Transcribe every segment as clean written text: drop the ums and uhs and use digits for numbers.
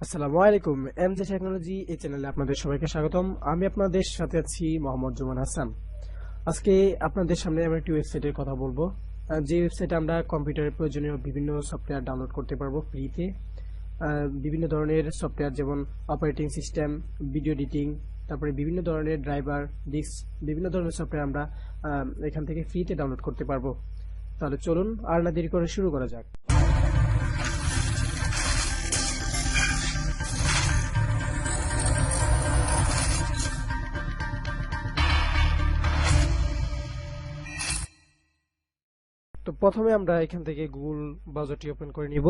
আসসালামু আলাইকুম। এমজে টেকনোলজি এই চ্যানেলে আপনাদের সবাইকে স্বাগতম। আমি আপনাদের সাথে আছি মোহাম্মদ জুমান হাসান। আজকে আপনাদের সামনে আমরা একটি ওয়েবসাইটের কথা বলবো, যে ওয়েবসাইটে আমরা কম্পিউটারের প্রয়োজনীয় বিভিন্ন সফটওয়্যার ডাউনলোড করতে পারবো ফ্রিতে। বিভিন্ন ধরনের সফটওয়্যার যেমন অপারেটিং সিস্টেম, ভিডিও এডিটিং, তারপরে বিভিন্ন ধরনের ড্রাইভার, ডিস্ক, বিভিন্ন ধরনের সফটওয়্যার আমরা এখান থেকে ফ্রিতে ডাউনলোড করতে পারবো। তাহলে চলুন আর না দেরি করে শুরু করা যাক। তো প্রথমে আমরা এখান থেকে গুগল ব্রাউজারটি ওপেন করে নিব।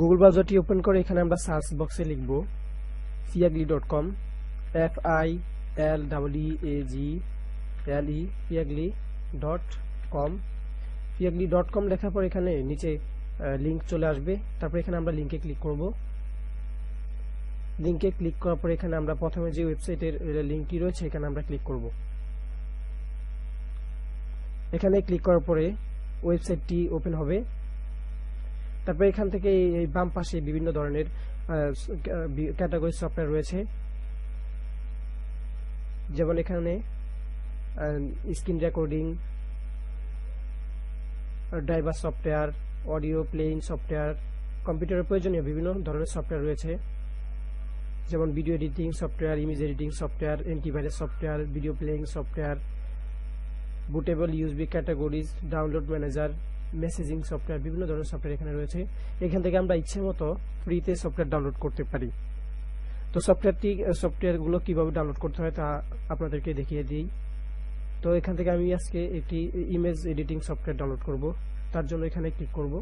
গুগল ব্রাউজারটি ওপেন করে এখানে আমরা সার্চ বক্সে লিখব fiagli.com, FILEAGLE fiagli.com। fiagli.com লেখার পর এখানে নিচে লিংক চলে আসবে। তারপর এখানে আমরা লিংকে ক্লিক করব। লিংকে ক্লিক করার পর এখানে আমরা প্রথমে যে ওয়েবসাইটের লিংকটি রয়েছে এখানে আমরা ক্লিক করব। এখানে ক্লিক করার পরে ওয়েবসাইটটি ওপেন হবে। তারপর এখান থেকে এই বাম পাশে বিভিন্ন ধরনের ক্যাটাগরি সফটওয়্যার রয়েছে, যেমন এখানে screen recording, driver software, audio playing software, কম্পিউটারের প্রয়োজনীয় বিভিন্ন ধরনের সফটওয়্যার রয়েছে, যেমন video editing software, image editing software, antivirus software, video playing software, bootable USB categories, download manager, messaging software, বিভিন্ন ধরনের সফটওয়্যার এখানে রয়েছে। এখান থেকে আমরা ইচ্ছে মতো ফ্রিতে সফটওয়্যার ডাউনলোড করতে পারি। তো সফটওয়্যারগুলো কিভাবে ডাউনলোড করতে হয় তা আপনাদেরকে দেখিয়ে দিই। তো এখান থেকে আমি আজকে একটি ইমেজ এডিটিং সফটওয়্যার ডাউনলোড করব। তার জন্য এখানে ক্লিক করব।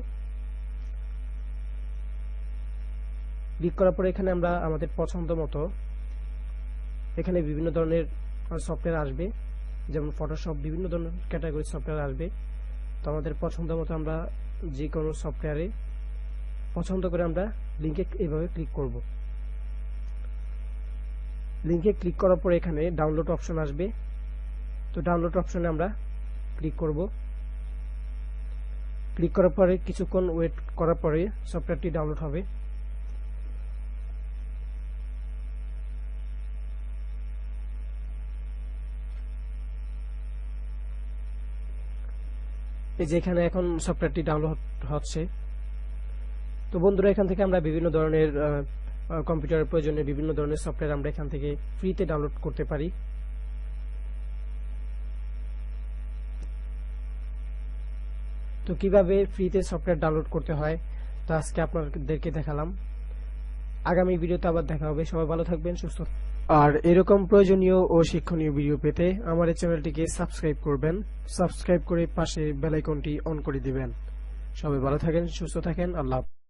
ক্লিক করার পরে এখানে আমরা আমাদের পছন্দ মতো এখানে বিভিন্ন ধরনের সফটওয়্যার আসবে, যেমন ফটোশপ, বিভিন্ন ধরনের ক্যাটাগরি সফটওয়্যার আসবে। তো আমাদের পছন্দ মতো আমরা যে কোনো সফটওয়্যারে পছন্দ করে আমরা লিংকে এইভাবে ক্লিক করব। লিংকে ক্লিক করার পরে এখানে ডাউনলোড অপশন আসবে। তো ডাউনলোড অপশনে আমরা ক্লিক করব। ক্লিক করার পরে কিছুক্ষণ ওয়েট করার পরে সফটওয়্যারটি ডাউনলোড হবে। এই যে এখানে এখন সফটওয়্যারটি ডাউনলোড হচ্ছে। তো বন্ধুরা, এখান থেকে আমরা বিভিন্ন ধরনের কম্পিউটারের প্রয়োজনীয় বিভিন্ন ধরনের সফটওয়্যার আমরা এখান থেকে ফ্রিতে ডাউনলোড করতে পারি। তো কিভাবে ফ্রিতে সফটওয়্যার ডাউনলোড করতে হয় তা আজকে আপনাদেরকে দেখালাম। আগামী ভিডিওতে আবার দেখা হবে। সবাই ভালো থাকবেন, সুস্থ। আর এরকম প্রয়োজনীয় ও শিক্ষণীয় ভিডিও পেতে আমার এই চ্যানেলটিকে সাবস্ক্রাইব করবেন। সাবস্ক্রাইব করে পাশে বেল আইকনটি অন করে দিবেন। সবাই ভালো থাকেন, সুস্থ থাকেন। আল্লাহ হাফেজ।